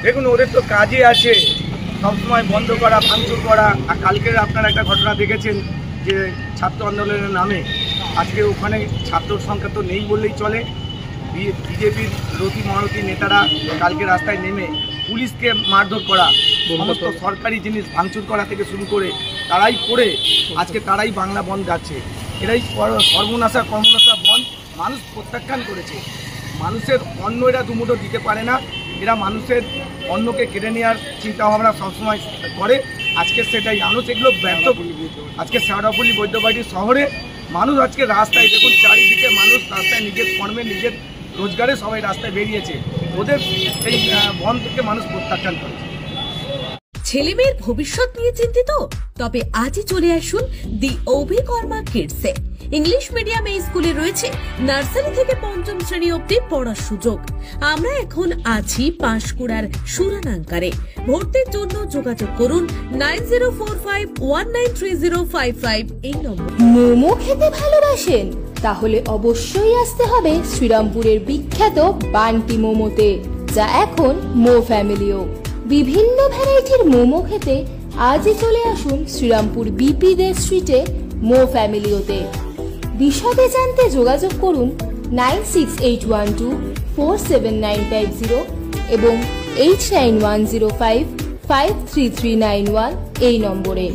দেখুন, ওদের তো কাজই আছে সবসময় বন্ধ করা, ভাঙচুর করা। আর কালকের আপনারা একটা ঘটনা দেখেছেন যে ছাত্র আন্দোলনের নামে আজকে ওখানে ছাত্র সংখ্যা তো নেই বললেই চলে। বিজেপির রতি মহারতী নেতারা কালকে রাস্তায় নেমে পুলিশকে মারধর করা, সমস্ত সরকারি জিনিস ভাঙচুর করা থেকে শুরু করে তারাই করে আজকে তারাই বাংলা বন্ধ যাচ্ছে। এরাই সর্বনাশা কর্মনাশা বন্ধ মানুষ প্রত্যাখ্যান করেছে। মানুষের অন্ন এরা দুমুঠো দিতে পারে না, এরা মানুষের অন্নকে কেড়ে নেওয়ার চিন্তাভাবনা সবসময় করে। আজকে সেটাই মানুষ এগুলো ব্যর্থ। আজকে শেওড়াফুলি বৈদ্যবাড়ি শহরে মানুষ আজকে রাস্তায়, দেখুন চারিদিকে মানুষ রাস্তায় নিজের কর্মে নিজের রোজগারে সবাই রাস্তায় বেরিয়েছে। ওদের এই বন্ধ থেকে মানুষ প্রত্যাখ্যান করেছে। ছেলে মেয়ের ভবিষ্যৎ নিয়ে চিন্তিত? তবে আজই চলে আসুন দি অভিকর্মা কিডসে। ইংলিশ মিডিয়াম এই স্কুলে রয়েছে নার্সারি থেকে পঞ্চম শ্রেণী অবধি পড়ার সুযোগ। আমরা এখন আছি পাঁশকুড়ার সুরানাঙ্কারে। ভর্তির জন্য যোগাযোগ করুন 9045193055 এই নম্বর। মোমো খেতে ভালোবাসেন? তাহলে অবশ্যই আসতে হবে শ্রীরামপুরের বিখ্যাত বান্টি মোমোতে, যা এখন মো ফ্যামিলিও। বিভিন্ন ভ্যারাইটির মোমো খেতে আজই চলে আসুন শ্রীরামপুর বিপি দে স্ট্রিটে মো ফ্যামিলিওতে। বিশদে জানতে যোগাযোগ করুন 9681247950 এবং 8910553391 এই নম্বরে।